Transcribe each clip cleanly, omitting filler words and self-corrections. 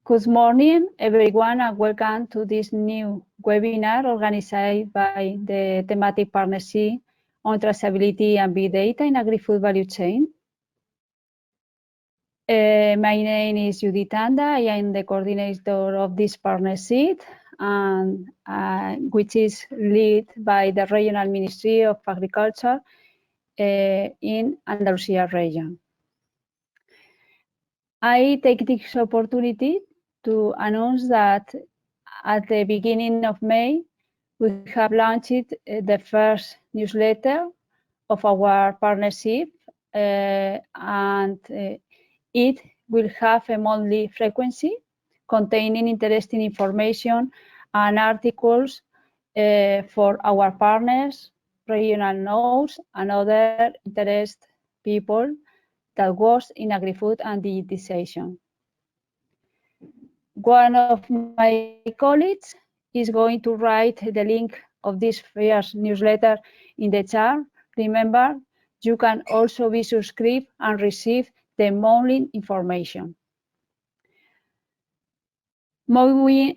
Good morning, everyone, and welcome to this new webinar organized by the Thematic Partnership on Traceability and Big Data in Agri-food value chain. My name is Judith Anda. I am the coordinator of this partnership, and which is led by the Regional Ministry of Agriculture in Andalusia region. I take this opportunity to announce that at the beginning of May, we have launched the first newsletter of our partnership, and it will have a monthly frequency containing interesting information and articles for our partners, regional nodes, and other interested people that works in agri-food and digitization. One of my colleagues is going to write the link of this first newsletter in the chat. Remember, you can also be subscribed and receive the monthly information. Moving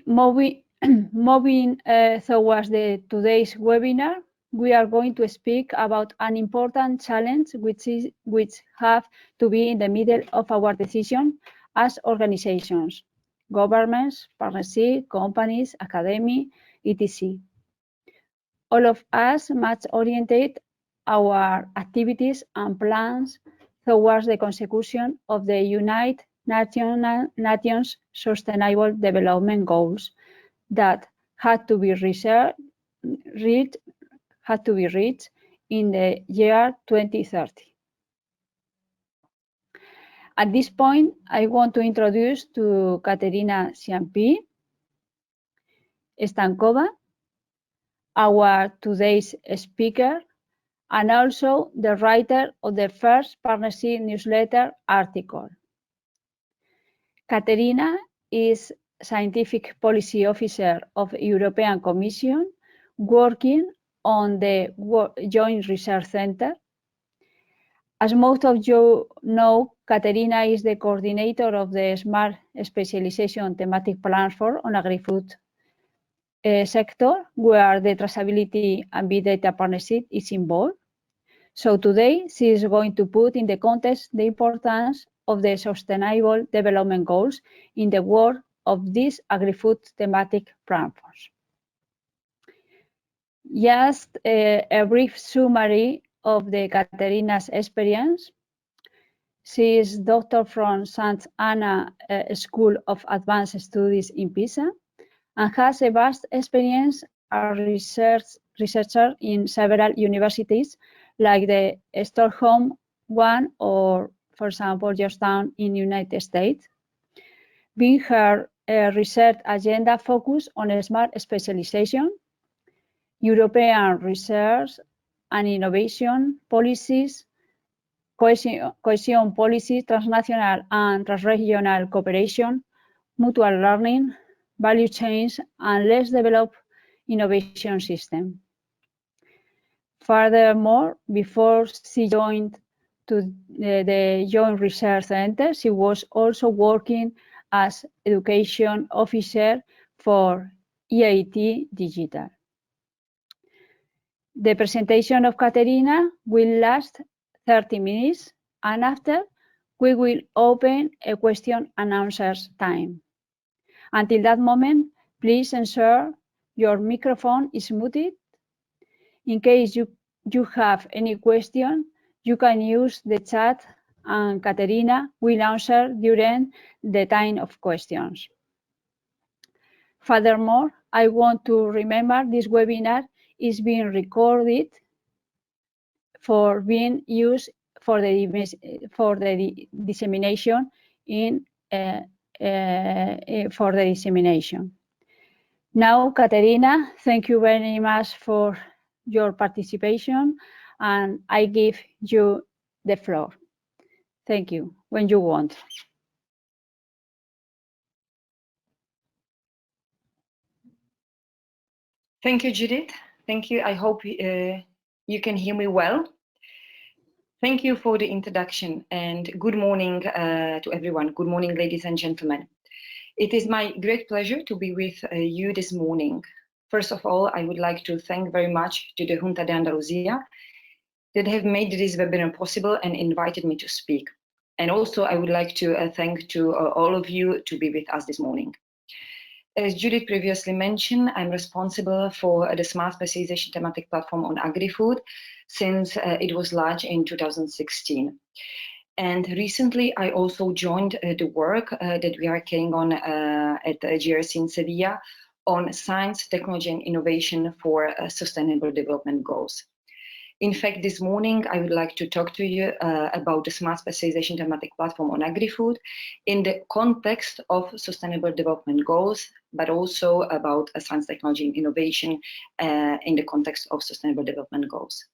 towards today's webinar, we are going to speak about an important challenge which have to be in the middle of our decision as organizations, governments, partnership, companies, academy, etc. All of us must orientate our activities and plans towards the consecution of the United Nations Sustainable Development Goals that had to be reached in the year 2030. At this point, I want to introduce to Katerina Ciampi Stancova, our today's speaker, and also the writer of the first partnership newsletter article. Katerina is Scientific Policy Officer of European Commission, working on the Joint Research Center. As most of you know, Katerina is the coordinator of the Smart Specialisation Thematic Platform on Agri-food sector, where the Traceability and Big Data Partnership is involved. So today, she is going to put in the context the importance of the Sustainable Development Goals in the work of these agri-food thematic platforms. Just a brief summary of the Katerina's experience. She is doctor from St. Anna School of Advanced Studies in Pisa and has a vast experience as researcher in several universities like the Stockholm one or, for example, Georgetown in the United States. Being her research agenda focused on smart specialization, European research and innovation policies, cohesion policy, transnational and transregional cooperation, mutual learning, value chains, and less developed innovation system. Furthermore, before she joined to the Joint Research Center, she was also working as education officer for EIT Digital. The presentation of Katerina will last 30 minutes, and after, we will open a question and answers time. Until that moment, please ensure your microphone is muted. In case you have any question, you can use the chat and Katerina will answer during the time of questions. Furthermore, I want to remember this webinar is being recorded for being used for the dissemination Now, Katerina, thank you very much for your participation, and I give you the floor. Thank you, when you want. Thank you, Judith. Thank you. I hope you can hear me well. Thank you for the introduction, and good morning to everyone. Good morning, ladies and gentlemen. It is my great pleasure to be with you this morning. First of all, I would like to thank very much to the Junta de Andalucía that have made this webinar possible and invited me to speak. And also, I would like to thank to all of you to be with us this morning. As Judith previously mentioned, I'm responsible for the Smart Specialization thematic platform on Agri-food since it was launched in 2016. And recently, I also joined the work that we are carrying on at GRC in Sevilla on science, technology, and innovation for sustainable development goals. In fact, this morning, I would like to talk to you about the Smart Specialization thematic platform on Agri-food in the context of sustainable development goals, but also about science, technology, and innovation in the context of sustainable development goals.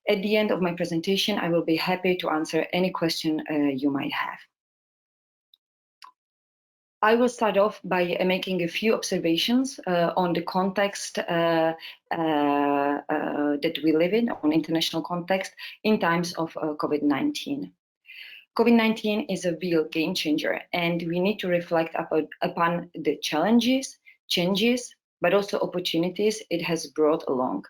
At the end of my presentation, I will be happy to answer any question you might have. I will start off by making a few observations on the context that we live in, on international context, in times of COVID-19. COVID-19 is a real game changer, and we need to reflect upon the challenges, changes, but also opportunities it has brought along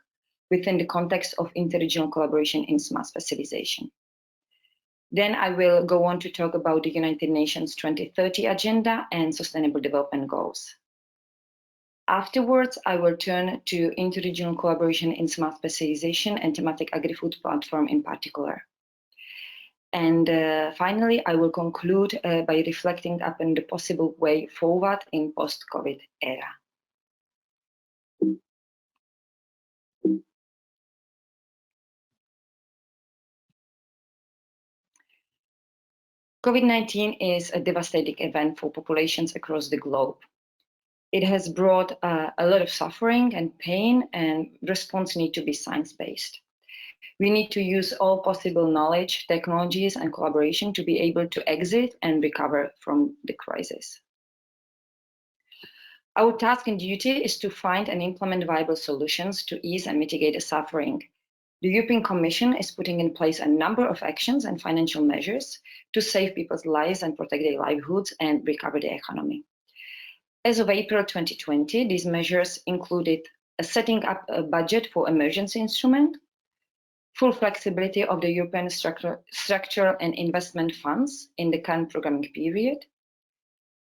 within the context of interregional collaboration in smart specialization. Then I will go on to talk about the United Nations 2030 Agenda and Sustainable Development Goals. Afterwards, I will turn to interregional collaboration in smart specialization and thematic agri-food platform in particular. And finally, I will conclude by reflecting upon the possible way forward in post-COVID era. COVID-19 is a devastating event for populations across the globe. It has brought a lot of suffering and pain, and response need to be science-based. We need to use all possible knowledge, technologies, and collaboration to be able to exit and recover from the crisis. Our task and duty is to find and implement viable solutions to ease and mitigate the suffering. The European Commission is putting in place a number of actions and financial measures to save people's lives and protect their livelihoods and recover the economy. As of April 2020, these measures included setting up a budget for emergency instrument, full flexibility of the European structural and investment funds in the current programming period,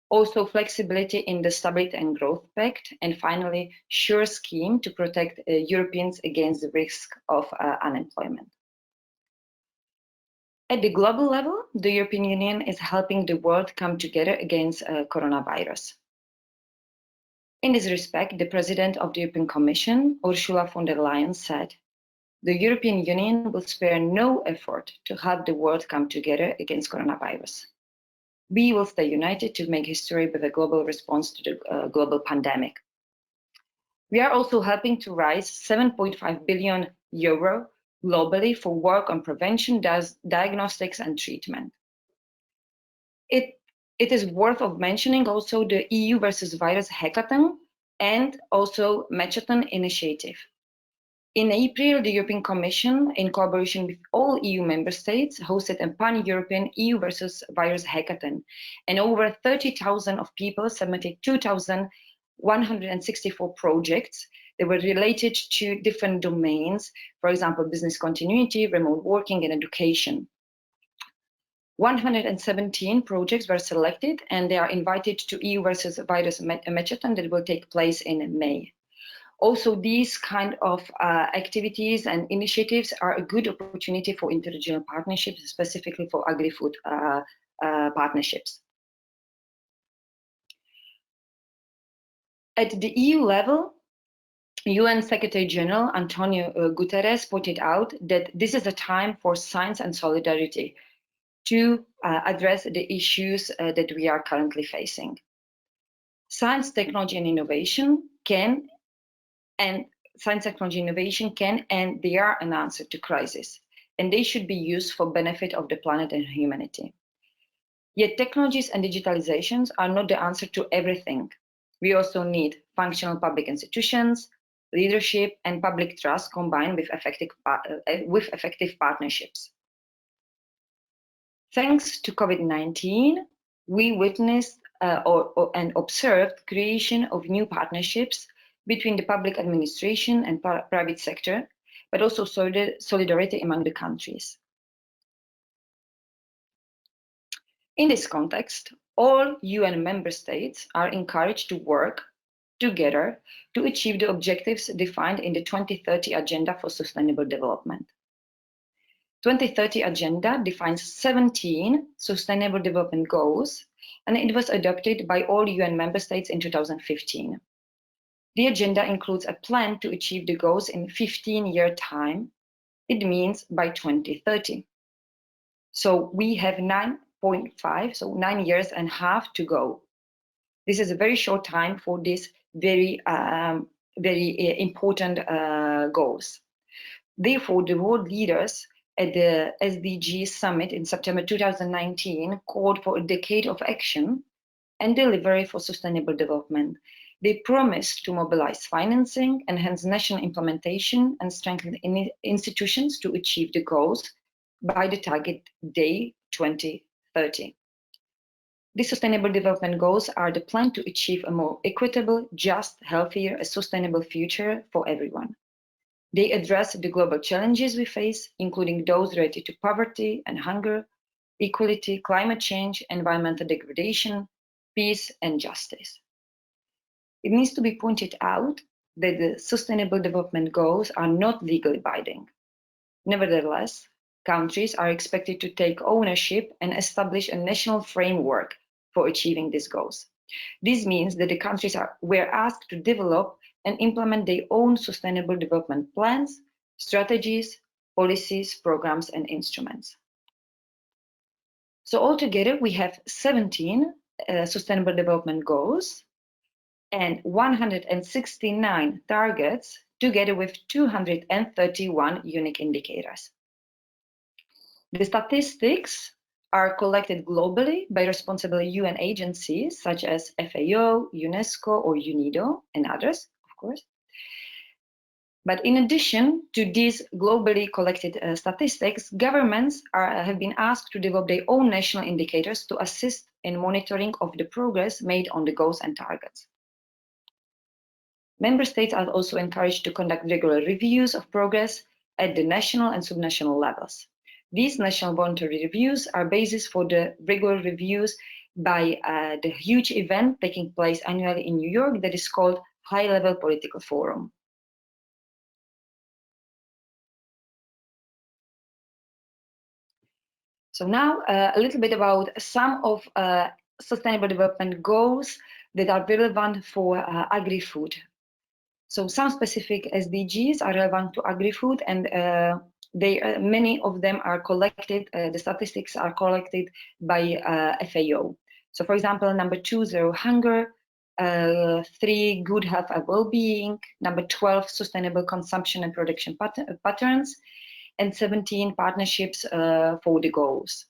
also flexibility in the Stability and Growth Pact, and finally, SURE scheme to protect Europeans against the risk of unemployment. At the global level, the European Union is helping the world come together against coronavirus. In this respect, the President of the European Commission, Ursula von der Leyen, said, "The European Union will spare no effort to help the world come together against coronavirus. We will stay united to make history with a global response to the global pandemic." We are also helping to raise 7.5 billion euro globally for work on prevention, diagnostics, and treatment. It is worth of mentioning also the EU versus virus hackathon and also Matchathon initiative. In April, the European Commission, in collaboration with all EU member states, hosted a pan-European EU versus virus hackathon, and over 30,000 of people submitted 2,164 projects that were related to different domains, for example, business continuity, remote working, and education. 117 projects were selected, and they are invited to EU versus virus Matchathon that will take place in May. Also, these kind of activities and initiatives are a good opportunity for interregional partnerships, specifically for agri-food partnerships. At the EU level, UN Secretary General Antonio Guterres pointed out that this is a time for science and solidarity to address the issues that we are currently facing. Science, technology, and innovation can and they are an answer to crisis, and they should be used for benefit of the planet and humanity. Yet technologies and digitalizations are not the answer to everything. We also need functional public institutions, leadership, and public trust combined with effective partnerships. Thanks to COVID-19, we witnessed and observed creation of new partnerships between the public administration and private sector, but also solidarity among the countries. In this context, all UN member states are encouraged to work together to achieve the objectives defined in the 2030 Agenda for Sustainable Development. 2030 Agenda defines 17 Sustainable Development Goals, and it was adopted by all UN member states in 2015. The agenda includes a plan to achieve the goals in 15-year time. It means by 2030. So we have 9.5, so 9 years and a half to go. This is a very short time for these very important goals. Therefore, the world leaders at the SDGs Summit in September 2019 called for a decade of action and delivery for sustainable development. They promised to mobilize financing, enhance national implementation, and strengthen institutions to achieve the goals by the target day 2030. The Sustainable Development Goals are the plan to achieve a more equitable, just, healthier, and sustainable future for everyone. They address the global challenges we face, including those related to poverty and hunger, equality, climate change, environmental degradation, peace, and justice. It needs to be pointed out that the Sustainable Development Goals are not legally binding. Nevertheless, countries are expected to take ownership and establish a national framework for achieving these goals. This means that the countries were asked to develop and implement their own sustainable development plans, strategies, policies, programs, and instruments. So altogether, we have 17 Sustainable Development Goals and 169 targets, together with 231 unique indicators. The statistics are collected globally by responsible UN agencies such as FAO, UNESCO, or UNIDO, and others, of course. But in addition to these globally collected statistics, governments have been asked to develop their own national indicators to assist in monitoring of the progress made on the goals and targets. Member states are also encouraged to conduct regular reviews of progress at the national and subnational levels. These national voluntary reviews are basis for the regular reviews by the huge event taking place annually in New York that is called High Level Political Forum. So now a little bit about some of Sustainable Development Goals that are relevant for agri-food. So some specific SDGs are relevant to agri-food, and many of them are collected, the statistics are collected by FAO. So for example, number 2, zero hunger, 3, good health and well-being, number 12, sustainable consumption and production patterns, and 17, partnerships for the goals.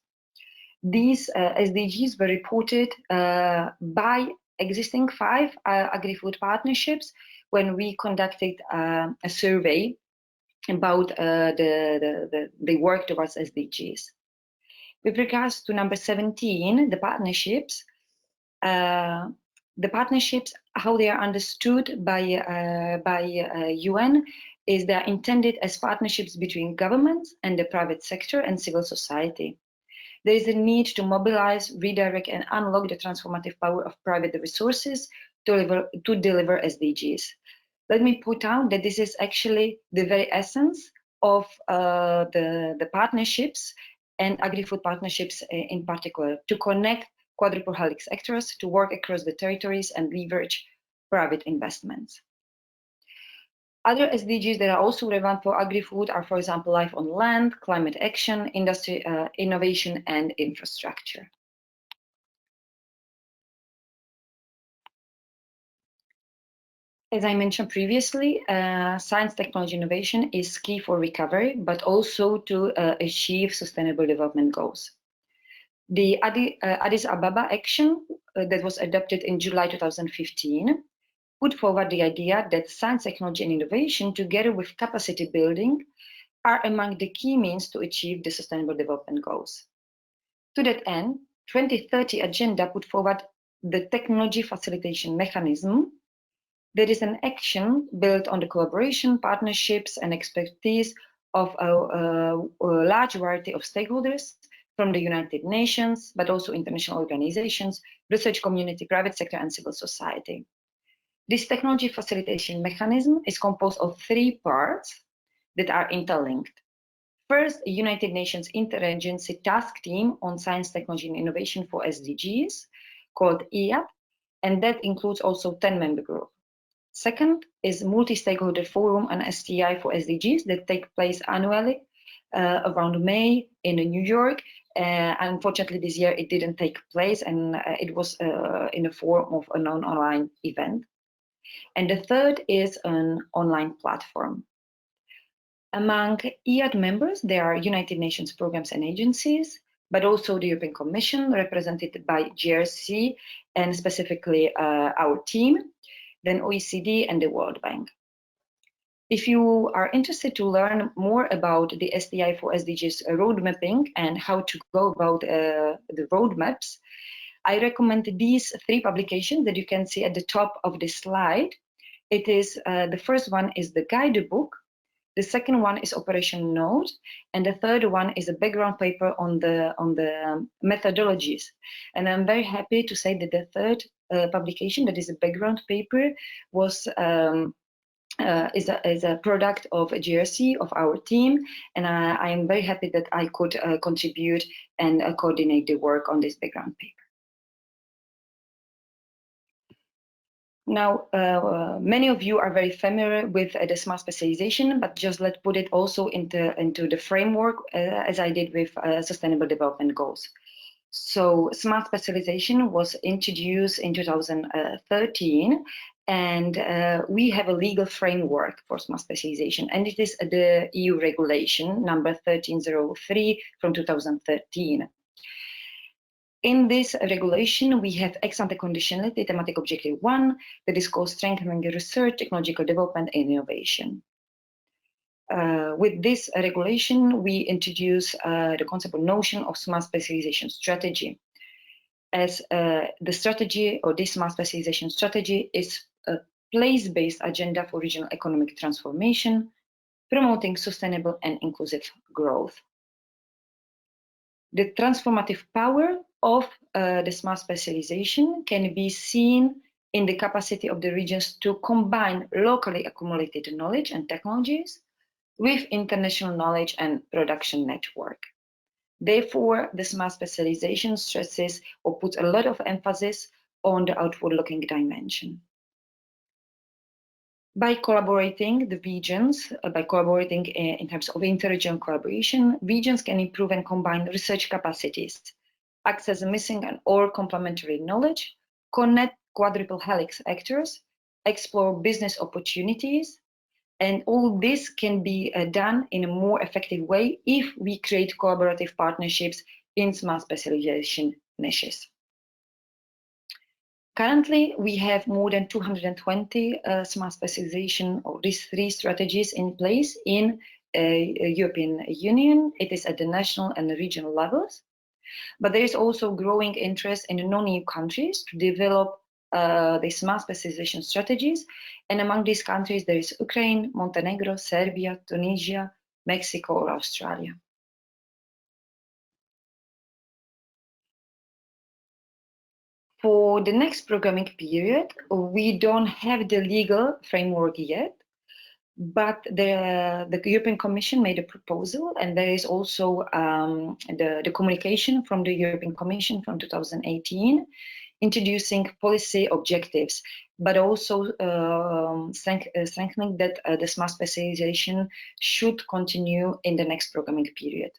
These SDGs were reported by existing 5 agri-food partnerships when we conducted a survey about the work towards SDGs. With regards to number 17, the partnerships, how they are understood by UN is they are intended as partnerships between governments and the private sector and civil society. There is a need to mobilize, redirect, and unlock the transformative power of private resources to deliver SDGs. Let me point out that this is actually the very essence of the partnerships and agri-food partnerships in particular, to connect quadruple helix actors to work across the territories and leverage private investments. Other SDGs that are also relevant for agri-food are, for example, life on land, climate action, industry, innovation, and infrastructure. As I mentioned previously, science, technology, innovation is key for recovery, but also to achieve sustainable development goals. The Addis Ababa action that was adopted in July 2015 put forward the idea that science, technology, and innovation, together with capacity building, are among the key means to achieve the sustainable development goals. To that end, 2030 Agenda put forward the technology facilitation mechanism. That is an action built on the collaboration, partnerships, and expertise of a large variety of stakeholders from the United Nations, but also international organizations, research community, private sector, and civil society. This technology facilitation mechanism is composed of 3 parts that are interlinked. First, a United Nations Interagency Task Team on Science, Technology, and Innovation for SDGs, called IAT, and that includes also 10-member group. Second is multi-stakeholder forum and STI for SDGs that take place annually around May in New York. Unfortunately, this year it didn't take place, and it was in the form of an online event. And the third is an online platform. Among IAD members, there are United Nations programs and agencies, but also the European Commission, represented by GRC, and specifically our team, then OECD and the World Bank. If you are interested to learn more about the STI for SDGs road mapping and how to go about the roadmaps, I recommend these 3 publications that you can see at the top of the slide. It is the first one is the guidebook, the second one is Operation Node, and the third one is a background paper on the methodologies. And I'm very happy to say that the third publication, that is a background paper, was is a product of a GRC of our team, and I am very happy that I could contribute and coordinate the work on this background paper. Now, many of you are very familiar with the SMART specialization, but just let's put it also into the framework as I did with Sustainable Development Goals. So SMART specialization was introduced in 2013, and we have a legal framework for SMART specialization, and it is the EU regulation number 1303 from 2013. In this regulation, we have ex-ante conditionality, thematic objective 1, that is called strengthening research, technological development, and innovation. With this regulation, we introduce the concept or notion of SMART specialization strategy. As the strategy, or this SMART specialization strategy, is a place-based agenda for regional economic transformation, promoting sustainable and inclusive growth. The transformative power of the SMART specialization can be seen in the capacity of the regions to combine locally accumulated knowledge and technologies with international knowledge and production network. Therefore, the SMART specialization stresses or puts a lot of emphasis on the outward-looking dimension. By collaborating the regions, by collaborating in terms of interregional collaboration, regions can improve and combine research capacities, access missing and or complementary knowledge, connect quadruple helix actors, explore business opportunities, and all this can be done in a more effective way if we create collaborative partnerships in SMART specialization niches. Currently, we have more than 220 SMART specialization, or these 3 strategies in place in European Union. It is at the national and the regional levels. But there is also growing interest in the non-EU countries to develop the SMART specialization strategies. And among these countries, there is Ukraine, Montenegro, Serbia, Tunisia, Mexico, or Australia. For the next programming period, we don't have the legal framework yet, but the European Commission made a proposal, and there is also the communication from the European Commission from 2018, introducing policy objectives, but also strengthening that the SMART specialization should continue in the next programming period.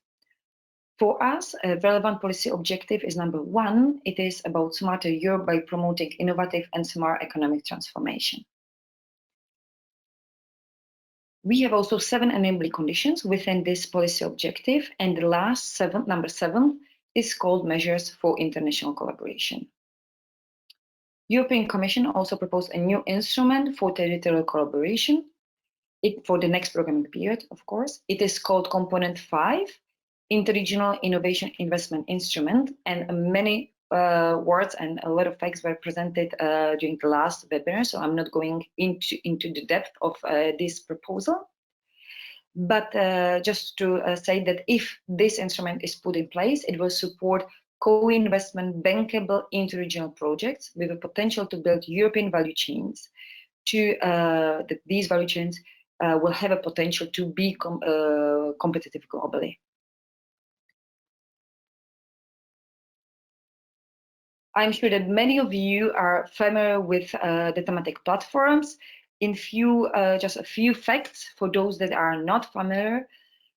For us, a relevant policy objective is number 1. It is about smarter Europe by promoting innovative and smart economic transformation. We have also 7 enabling conditions within this policy objective, and the last 7, number 7, is called measures for international collaboration. European Commission also proposed a new instrument for territorial collaboration for the next programming period, of course. It is called Component 5, Interregional Innovation Investment Instrument, and many words and a lot of facts were presented during the last webinar, so I'm not going into the depth of this proposal. But just to say that if this instrument is put in place, it will support co-investment bankable interregional projects with a potential to build European value chains. That these value chains will have a potential to be competitive globally. I'm sure that many of you are familiar with the thematic platforms. Just a few facts for those that are not familiar.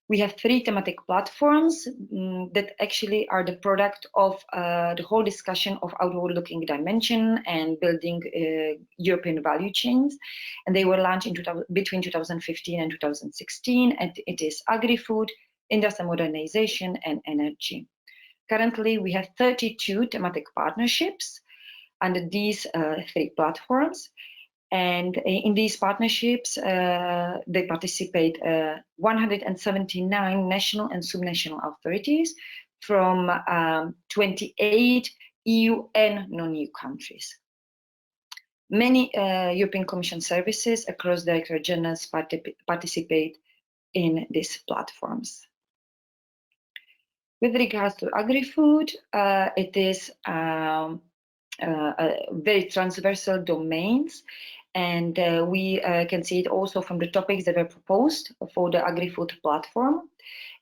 We have 3 thematic platforms that actually are the product of the whole discussion of outward-looking dimension and building European value chains. And they were launched between 2015 and 2016. And it is Agri-food, Industrial Modernization, and Energy. Currently, we have 32 thematic partnerships under these 3 platforms. And in these partnerships, they participate 179 national and subnational authorities from 28 EU and non-EU countries. Many European Commission services across Director Generals participate in these platforms. With regards to agri-food, it is very transversal domains. And we can see it also from the topics that were proposed for the agri-food platform.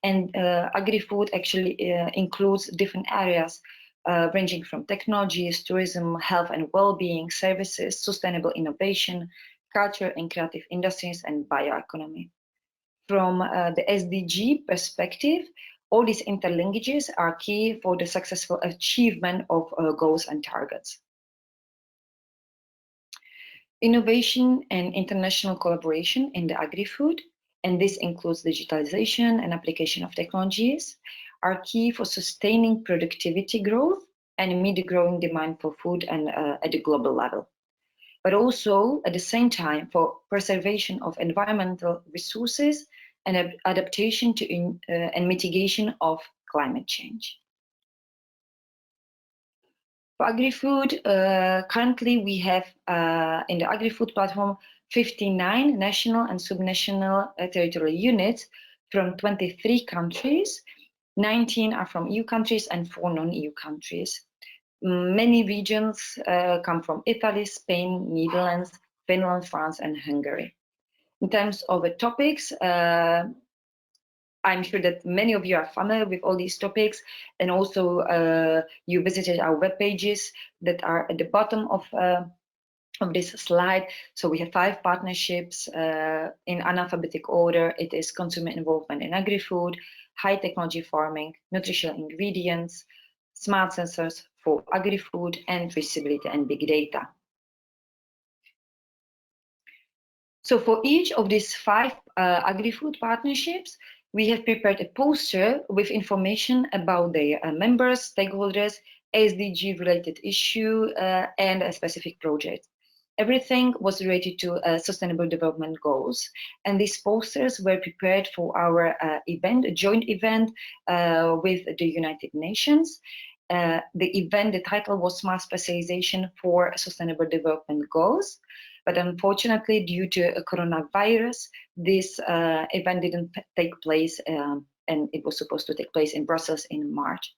And agri-food actually includes different areas ranging from technologies, tourism, health and well-being, services, sustainable innovation, culture and creative industries, and bioeconomy. From the SDG perspective, all these interlinkages are key for the successful achievement of goals and targets. Innovation and international collaboration in the agri-food, and this includes digitalization and application of technologies, are key for sustaining productivity growth and meet the growing demand for food and at the global level. But also, at the same time, for preservation of environmental resources and adaptation to and mitigation of climate change. For agri-food, currently we have in the agri-food platform 59 national and subnational territorial units from 23 countries. 19 are from EU countries and 4 non-EU countries. Many regions come from Italy, Spain, Netherlands, Finland, France, and Hungary. In terms of the topics, I'm sure that many of you are familiar with all these topics, and also you visited our web pages that are at the bottom of this slide. So we have 5 partnerships in alphabetic order. It is consumer involvement in agri-food, high technology farming, nutritional ingredients, smart sensors for agri-food, and traceability and big data. So for each of these 5 agri-food partnerships, we have prepared a poster with information about their members, stakeholders, SDG-related issue, and a specific project. Everything was related to sustainable development goals. And these posters were prepared for our event, a joint event with the United Nations. The event, the title was Smart Specialization for Sustainable Development Goals. But unfortunately, due to coronavirus, this event didn't take place, and it was supposed to take place in Brussels in March.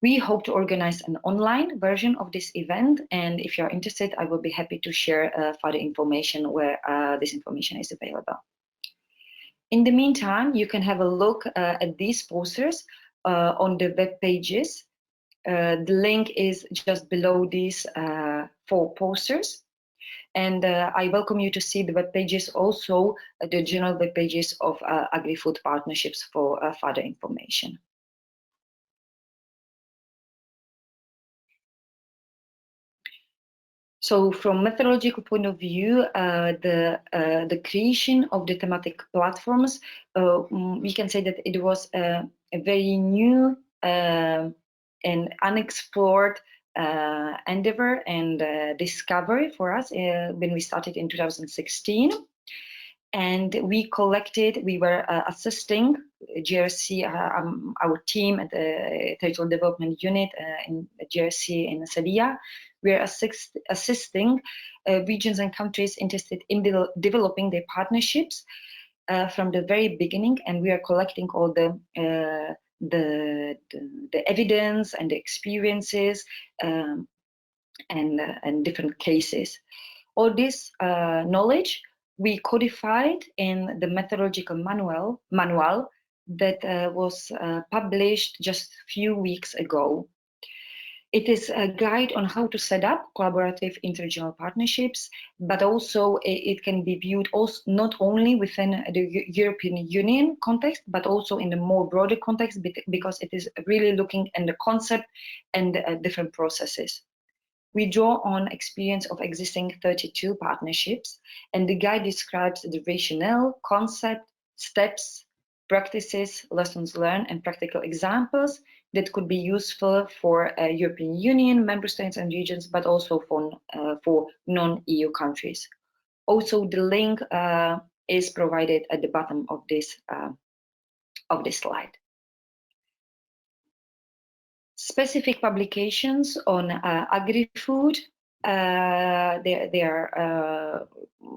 We hope to organize an online version of this event, and if you're interested, I will be happy to share further information where this information is available. In the meantime, you can have a look at these posters on the web pages. The link is just below these 4 posters. And I welcome you to see the web pages, also the general web pages of agri-food partnerships for further information. So from methodological point of view, the creation of the thematic platforms, we can say that it was a very new and unexplored endeavor and discovery for us when we started in 2016. And we were assisting GRC, our team at the Territorial Development Unit in GRC in Sevilla. We are assisting regions and countries interested in developing their partnerships from the very beginning, and we are collecting all the evidence and the experiences and different cases. All this knowledge we codified in the methodological manual that was published just a few weeks ago. It is a guide on how to set up collaborative interregional partnerships, but also it can be viewed also not only within the European Union context, but also in the more broader context, because it is really looking at the concept and different processes. We draw on experience of existing 32 partnerships, and the guide describes the rationale, concept, steps, practices, lessons learned, and practical examples that could be useful for European Union member states and regions, but also for non-EU countries. Also, the link is provided at the bottom of this slide. Specific publications on agri-food,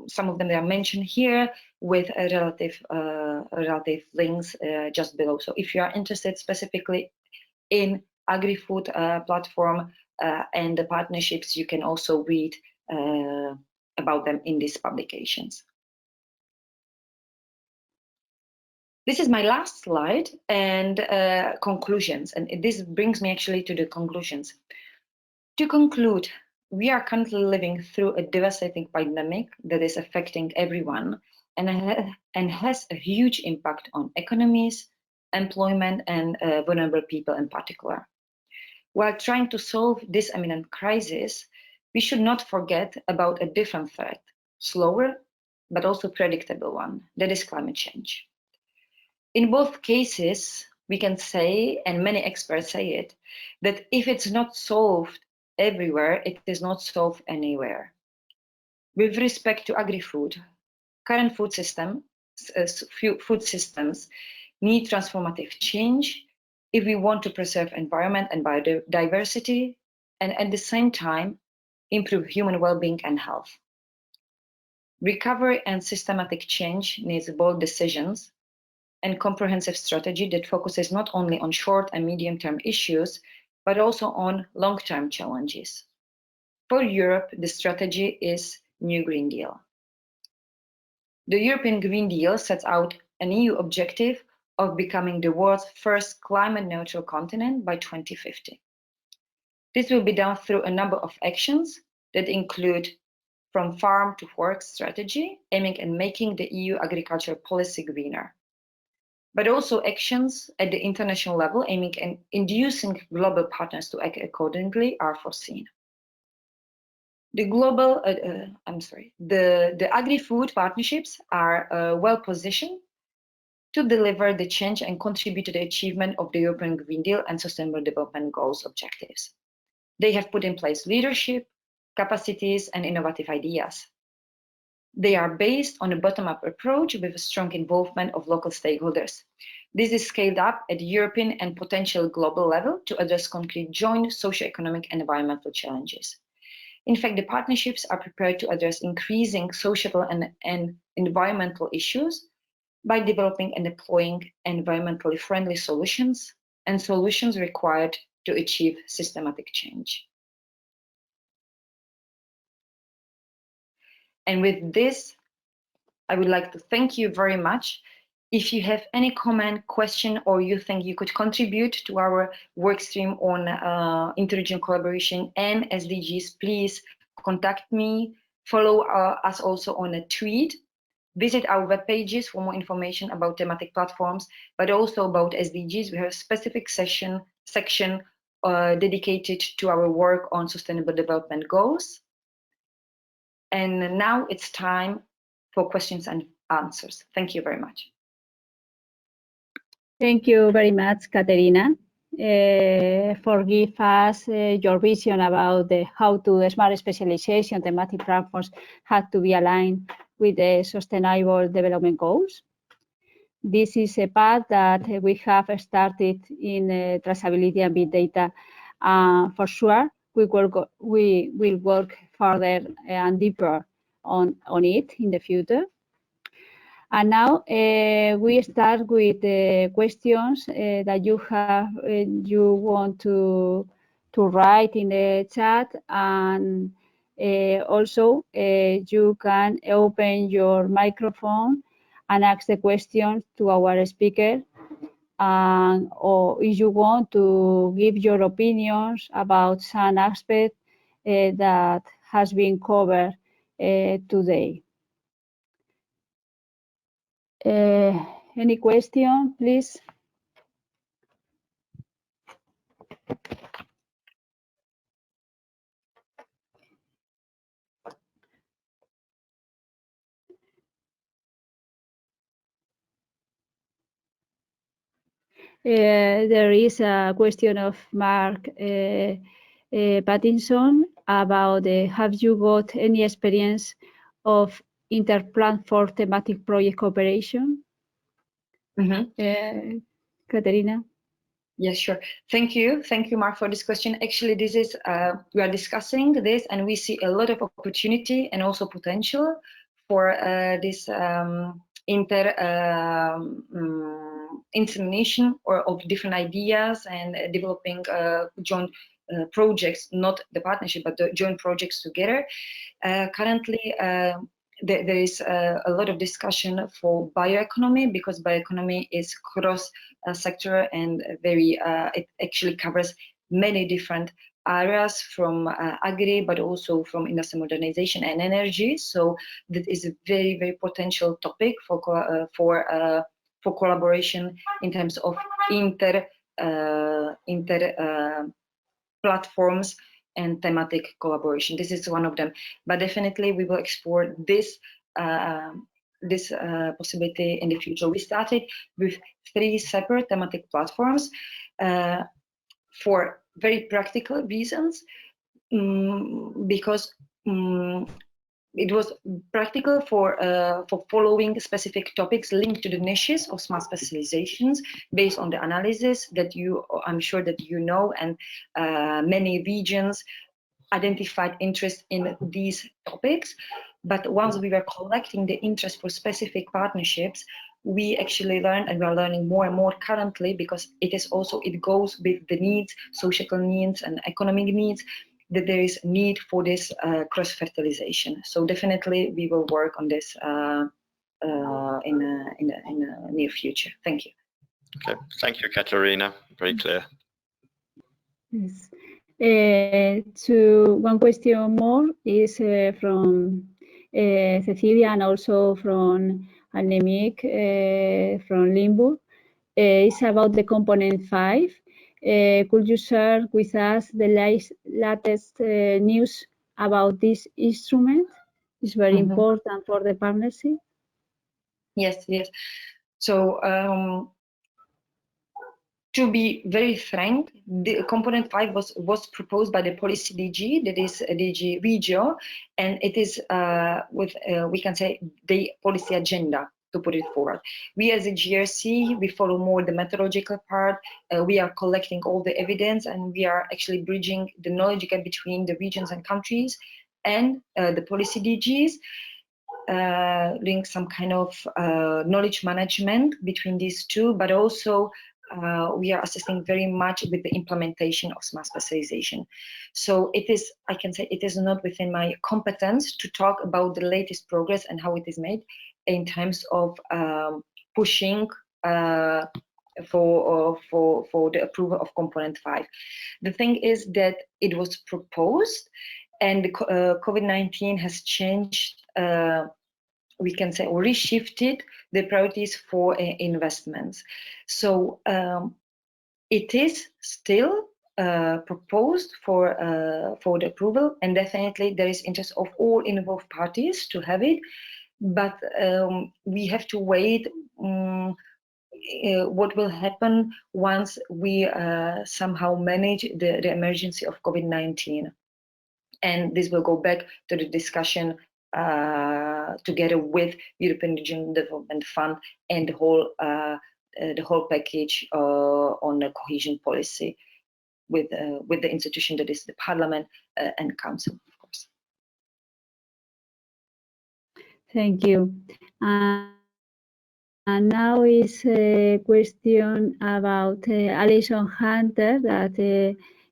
some of them are mentioned here with relative links just below. So if you are interested specifically in agri-food platform and the partnerships, you can also read about them in these publications. This is my last slide and conclusions, and this brings me actually to the conclusions. To conclude, we are currently living through a devastating pandemic that is affecting everyone and has a huge impact on economies, employment, and vulnerable people in particular. While trying to solve this imminent crisis, we should not forget about a different threat, slower but also predictable one, that is climate change. In both cases, we can say, and many experts say it, that if it's not solved everywhere, it is not solved anywhere. With respect to agri-food, current food systems need transformative change if we want to preserve environment and biodiversity, and at the same time, improve human well-being and health. Recovery and systematic change needs bold decisions and comprehensive strategy that focuses not only on short and medium-term issues, but also on long-term challenges. For Europe, the strategy is New Green Deal. The European Green Deal sets out an EU objective of becoming the world's first climate-neutral continent by 2050. This will be done through a number of actions that include from farm to fork strategy, aiming at making the EU agricultural policy greener, but also actions at the international level aiming at inducing global partners to act accordingly are foreseen. The agri-food partnerships are well positioned to deliver the change and contribute to the achievement of the European Green Deal and Sustainable Development Goals objectives. They have put in place leadership, capacities, and innovative ideas. They are based on a bottom-up approach with a strong involvement of local stakeholders. This is scaled up at European and potential global level to address concrete joint socio-economic and environmental challenges. In fact, the partnerships are prepared to address increasing social and environmental issues by developing and deploying environmentally friendly solutions and solutions required to achieve systematic change. And with this, I would like to thank you very much. If you have any comment, question, or you think you could contribute to our work stream on interregional collaboration and SDGs, please contact me. Follow us also on a tweet. Visit our web pages for more information about thematic platforms, but also about SDGs. We have a specific section dedicated to our work on sustainable development goals. And now it's time for questions and answers. Thank you very much. Thank you very much, Katerina, for giving us your vision about how to smart specialization thematic platforms have to be aligned with the Sustainable Development Goals. This is a path that we have started in traceability and big data. For sure, we will work further and deeper on it in the future. And now we start with the questions that you have. You want to write in the chat, and also you can open your microphone and ask the questions to our speaker. Or if you want to give your opinions about some aspect that has been covered today. Any question, please? There is a question of Mark Pattinson about have you got any experience of inter-platform thematic project cooperation? Katerina? Yes, sure. Thank you, Mark, for this question. Actually, this is we are discussing this, and we see a lot of opportunity and also potential for this insemination or of different ideas and developing joint projects, not the partnership, but the joint projects together. Currently, there is a lot of discussion for bioeconomy, because bioeconomy is cross sector and very it actually covers many different areas from agri, but also from industrial modernization and energy. So that is a very, very potential topic for collaboration in terms of inter platforms and thematic collaboration. This is one of them, but definitely we will explore this possibility in the future. We started with 3 separate thematic platforms for very practical reasons, because it was practical for following specific topics linked to the niches of smart specializations based on the analysis that I'm sure that you know, and many regions identified interest in these topics. But once we were collecting the interest for specific partnerships, we actually learned, and we are learning more and more currently, because it goes with the needs, social needs and economic needs, that there is need for this cross-fertilization. So definitely we will work on this in the near future. Thank you. Okay, thank you, Katerina. Very clear. Yes. One question more is from Cecilia, and also from Annemiek from Limburg. It's about the component 5. Could you share with us the latest news about this instrument? It's very important for the partnership. Yes. So to be very frank, the component 5 was proposed by the policy DG, that is DG Regio, and it is we can say the policy agenda to put it forward. We as a GRC, we follow more the methodological part. We are collecting all the evidence, and we are actually bridging the knowledge gap between the regions and countries and the policy DGs, doing some kind of knowledge management between these two, but also we are assisting very much with the implementation of smart specialization. So it is, I can say, it is not within my competence to talk about the latest progress and how it is made in terms of pushing for the approval of component 5. The thing is that it was proposed, and COVID-19 has changed, we can say, or reshifted the priorities for investments. So it is still proposed for the approval, and definitely there is interest of all involved parties to have it, but we have to wait what will happen once we somehow manage the emergency of COVID-19. And this will go back to the discussion together with European Regional Development Fund and the whole package on the cohesion policy with the institution that is the Parliament and Council, of course. Thank you. And now is a question about Alison Hunter that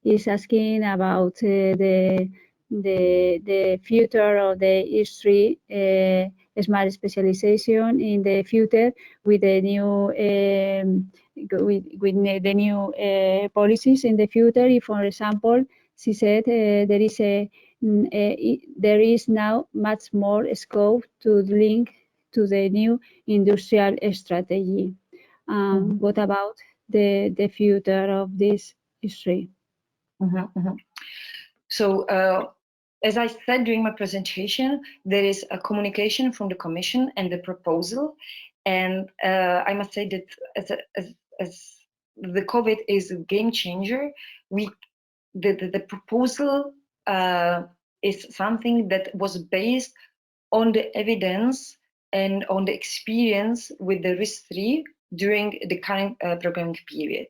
is asking about the future of the S3 smart specialization in the future with the new the new policies in the future. If, for example, she said there is now much more scope to link to the new industrial strategy. What about the future of this S3? So, as I said during my presentation, there is a communication from the Commission and the proposal, and I must say that as the COVID is a game changer, the proposal is something that was based on the evidence and on the experience with the RIS3 during the current programming period.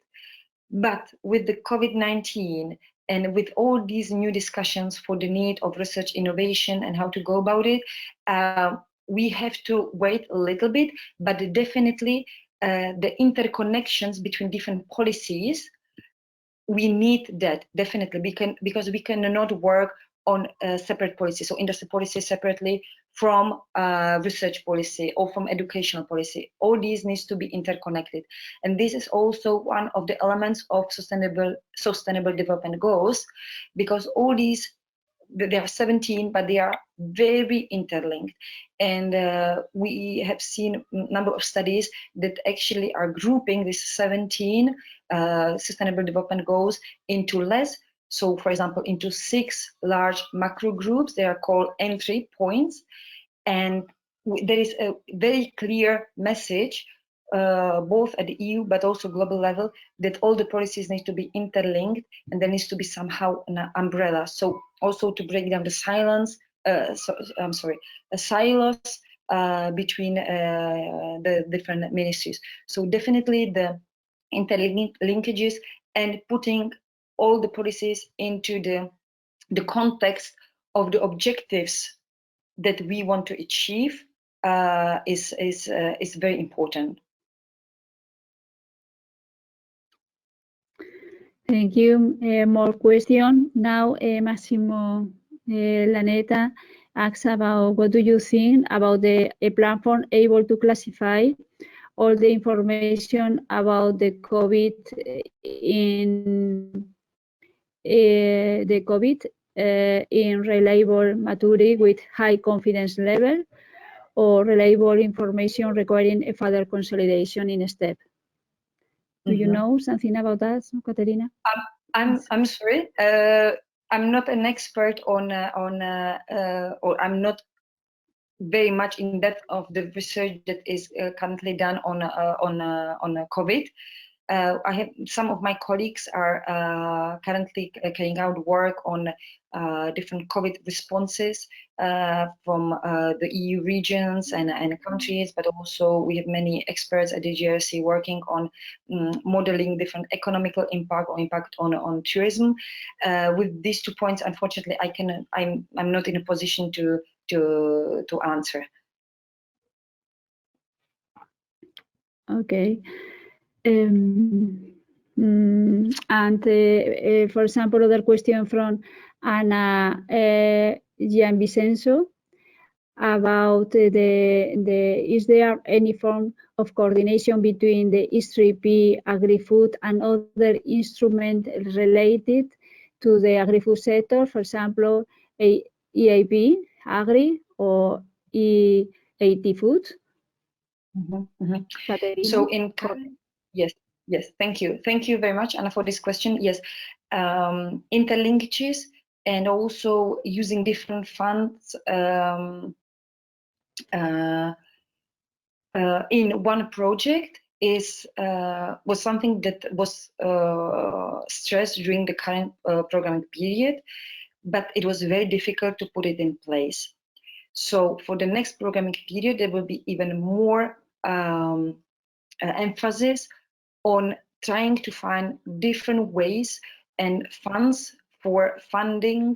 But with the COVID-19 and with all these new discussions for the need of research innovation and how to go about it, we have to wait a little bit, but definitely the interconnections between different policies, we need that definitely because we cannot work on separate policies, so industry policy separately from research policy or from educational policy. All these needs to be interconnected, and this is also one of the elements of sustainable development goals, because all these, there are 17, but they are very interlinked, and we have seen a number of studies that actually are grouping these 17 sustainable development goals into less. So, for example, into 6 large macro groups. They are called entry points, and there is a very clear message, both at the EU but also global level, that all the policies need to be interlinked, and there needs to be somehow an umbrella. So, also to break down the silos between the different ministries. So, definitely the interlinkages and putting all the policies into the context of the objectives that we want to achieve is very important. Thank you. More question. Now, Massimo Lanetta asks about what do you think about a platform able to classify all the information about the COVID in reliable maturity with high confidence level, or reliable information requiring a further consolidation in a step. Do you know something about that, Katerina? I'm sorry. I'm not an expert on or I'm not very much in depth of the research that is currently done on COVID. I have some of my colleagues are currently carrying out work on different COVID responses from the EU regions and countries, but also we have many experts at the GRC working on modeling different economical impact or impact on tourism. With these 2 points, unfortunately, I'm not in a position to answer. Okay. For example, other question from Ana Gianvicenzo about is there any form of coordination between the S3 Agri-food and other instruments related to the agri-food sector, for example, EAP, Agri, or EAT Food? So yes, thank you very much, Anna, for this question. Yes, interlinkages and also using different funds in one project was something that was stressed during the current programming period, but it was very difficult to put it in place. So for the next programming period, there will be even more emphasis on trying to find different ways and funds for funding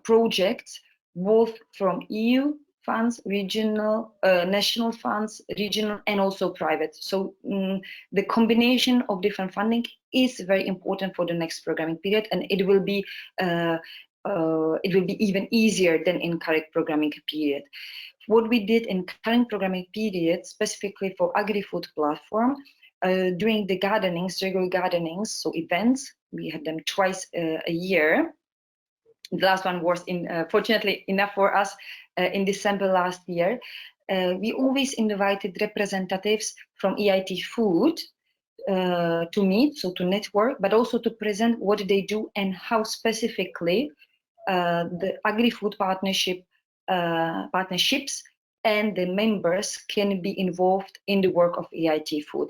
projects, both from EU funds, regional, national funds, regional, and also private. So the combination of different funding is very important for the next programming period, and it will be even easier than in current programming period. What we did in current programming period, specifically for Agri-food platform, during the gardenings, regular gardenings, so events, we had them twice a year. The last one was, fortunately enough for us, in December last year. We always invited representatives from EIT Food to meet, so to network, but also to present what they do and how specifically the Agri-food partnerships and the members can be involved in the work of EIT Food.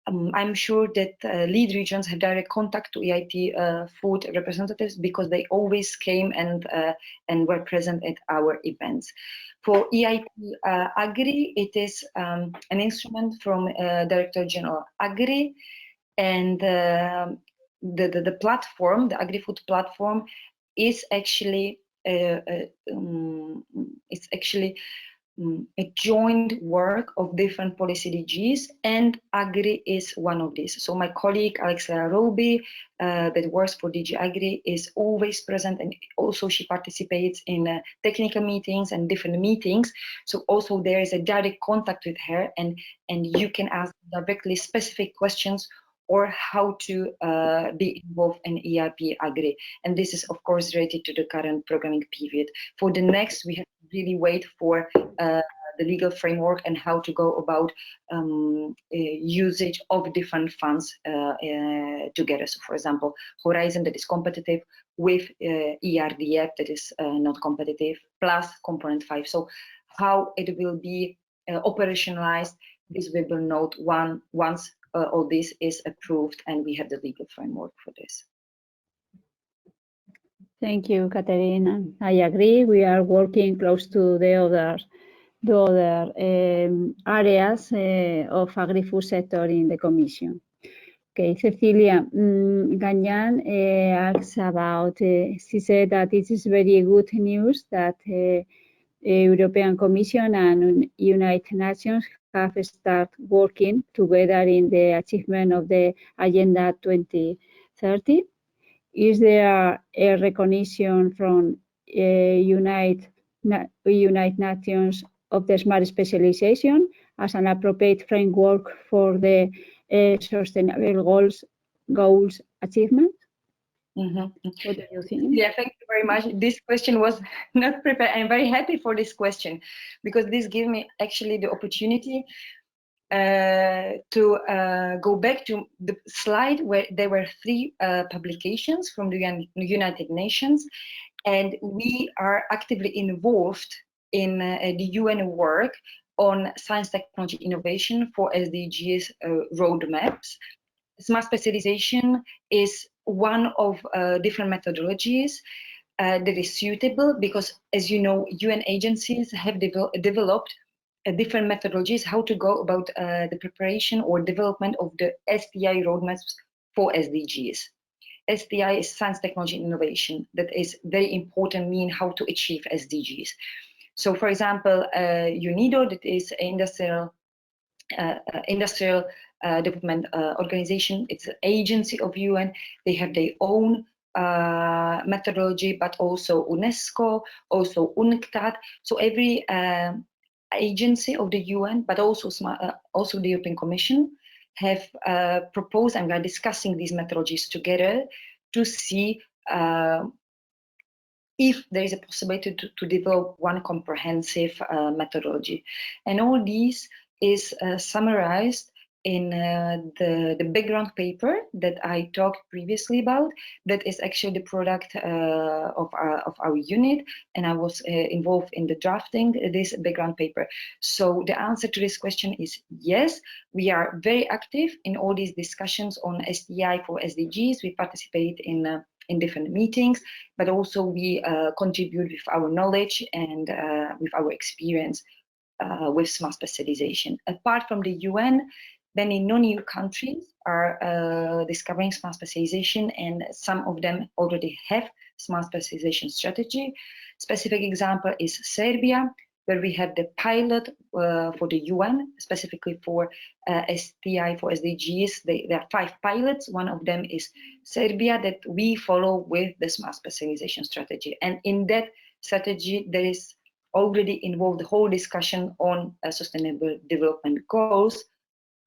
I'm sure that lead regions have direct contact to EIT Food representatives because they always came and were present at our events. For EIT Agri, it is an instrument from Director General Agri, and the platform, the Agri-food platform, is actually a joint work of different policy DGs, and Agri is one of these. So my colleague Alexia Roby, that works for DG Agri, is always present, and also she participates in technical meetings and different meetings. So also there is a direct contact with her, and you can ask directly specific questions or how to be involved in EIP Agri. And this is, of course, related to the current programming period. For the next, we have to really wait for the legal framework and how to go about usage of different funds together. So, for example, Horizon, that is competitive, with ERDF, that is not competitive, plus Component 5. So how it will be operationalized, this we will note once all this is approved and we have the legal framework for this. Thank you, Katerina. I agree. We are working close to the other areas of agri-food sector in the Commission. Okay, Cecilia Gagnan asks about, she said that it is very good news that European Commission and United Nations have started working together in the achievement of the Agenda 2030. Is there a recognition from United Nations of the smart specialization as an appropriate framework for the sustainable goals achievement? Mm-hmm. What do you think? Yeah, thank you very much. This question was not prepared. I'm very happy for this question because this gives me actually the opportunity to go back to the slide where there were 3 publications from the United Nations, and we are actively involved in the UN work on science, technology, innovation for SDGs roadmaps. Smart specialization is one of different methodologies that is suitable because, as you know, UN agencies have developed different methodologies how to go about the preparation or development of the STI roadmaps for SDGs. STI is science, technology, innovation. That is very important mean how to achieve SDGs. So, for example, UNIDO, that is an industrial development organization. It's an agency of UN. They have their own methodology, but also UNESCO, also UNCTAD. So every agency of the UN, but also the European Commission, have proposed, and we are discussing these methodologies together to see if there is a possibility to develop one comprehensive methodology. And all these is summarized in the background paper that I talked previously about. That is actually the product of our unit, and I was involved in the drafting this background paper. So the answer to this question is yes, we are very active in all these discussions on STI for SDGs. We participate in in different meetings, but also we contribute with our knowledge and with our experience with smart specialization. Apart from the UN, many non-EU countries are discovering smart specialization, and some of them already have smart specialization strategy. Specific example is Serbia, where we have the pilot for the UN, specifically for STI, for SDGs. There are 5 pilots. One of them is Serbia, that we follow with the smart specialization strategy. And in that strategy, there is already involved the whole discussion on sustainable development goals.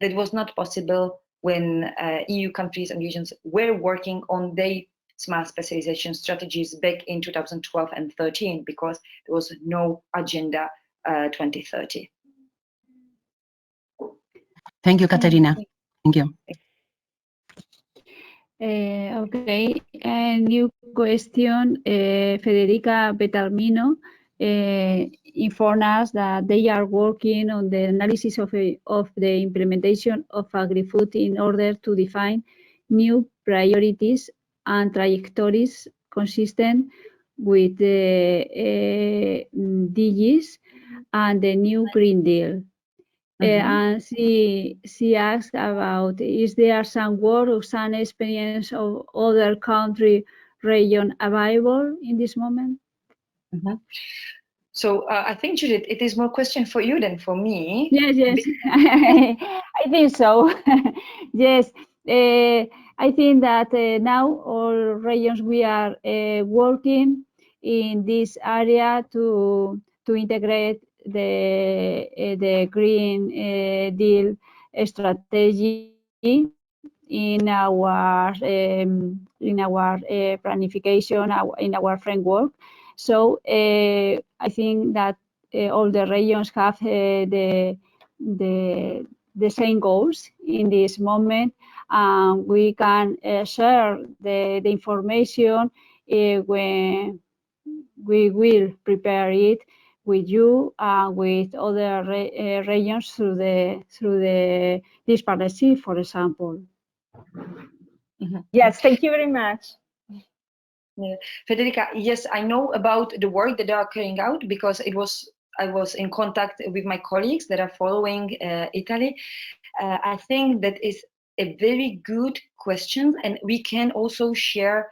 That was not possible when EU countries and regions were working on their smart specialization strategies back in 2012 and 13, because there was no agenda 2030. Thank you, Katerina. Thank you. Okay, a new question. Federica Betalmino informed us that they are working on the analysis of the implementation of Agri-food in order to define new priorities and trajectories consistent with the DGs and the new Green Deal. And she asked about, is there some work or some experience of other country region available in this moment? So I think, Judith, it is more question for you than for me. Yes. I think so. Yes. I think that now all regions we are working in this area to integrate the Green Deal strategy in our planification, in our framework. So I think that all the regions have the same goals in this moment. We can share the information when we will prepare it with you and with other regions through this partnership, for example. Yes, thank you very much. Yeah. Federica, yes, I know about the work that they are carrying out, because I was in contact with my colleagues that are following Italy. I think that is a very good question, and we can also share,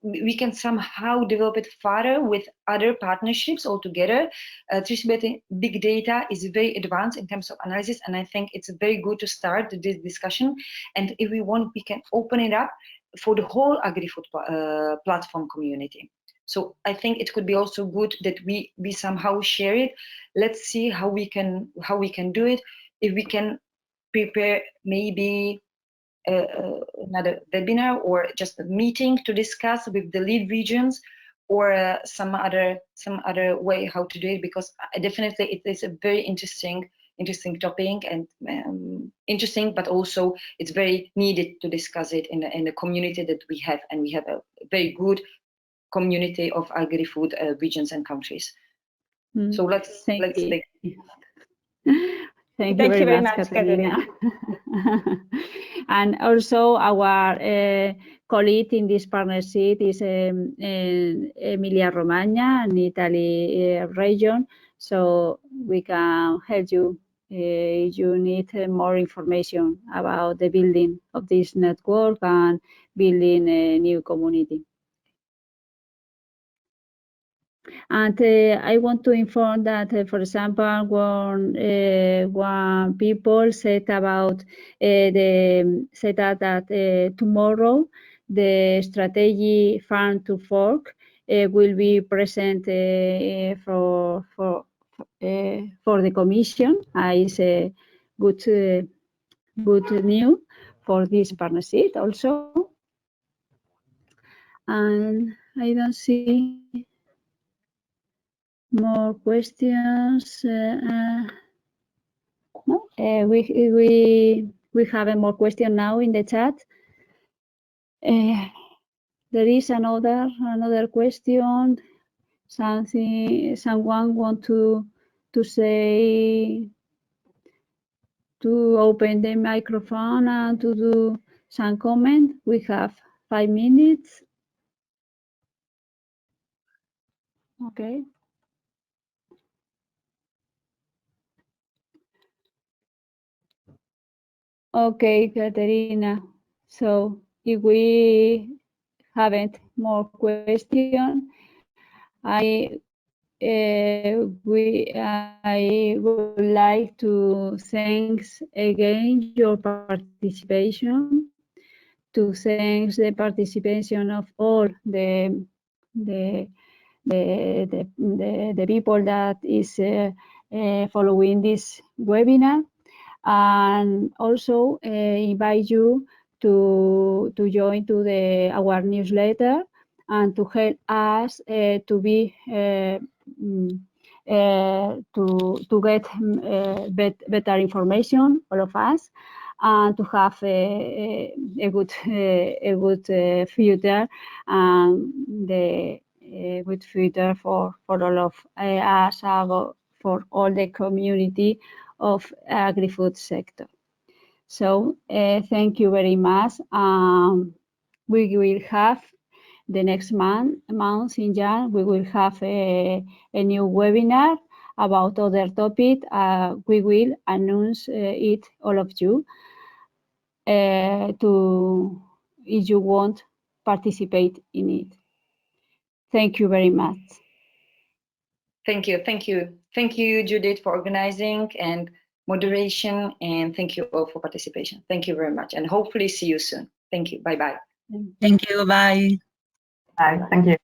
we can somehow develop it further with other partnerships altogether. Traceability Big Data is very advanced in terms of analysis, and I think it's very good to start this discussion. And if we want, we can open it up for the whole Agri-food platform community. So I think it could be also good that we somehow share it. Let's see how we can do it. If we can prepare maybe another webinar or just a meeting to discuss with the lead regions, or some other way how to do it, because definitely it is a very interesting topic, and interesting, but also it's very needed to discuss it in the community that we have, and we have a very good community of agri-food regions and countries. So let's take. Thank you very much, Katerina. And also our colleague in this partnership is Emilia-Romagna, an Italy region. So we can help you if you need more information about the building of this network and building a new community. And I want to inform that, for example, one people said about that tomorrow the strategy Farm to Fork will be present for the Commission. It's a good news for this partnership also. And I don't see more questions. No, we have a more question now in the chat. There is another question. Someone want to say, to open the microphone and to do some comment. We have 5 minutes. Okay. Okay, Katerina. So if we haven't more questions, I would like to thanks again your participation, to thanks the participation of all the people that is following this webinar, and also invite you to join to our newsletter and to help us to be to get better information, all of us, and to have a good future, and the good future for all of us, for all the community of agri-food sector. So thank you very much. We will have the next month in Jan, we will have a new webinar about other topic. We will announce it, all of you, to, if you want, participate in it. Thank you very much. Thank you, thank you. Thank you, Judith, for organizing and moderation, and thank you all for participation. Thank you very much, and hopefully see you soon. Thank you, bye-bye. Thank you, bye. Bye, thank you.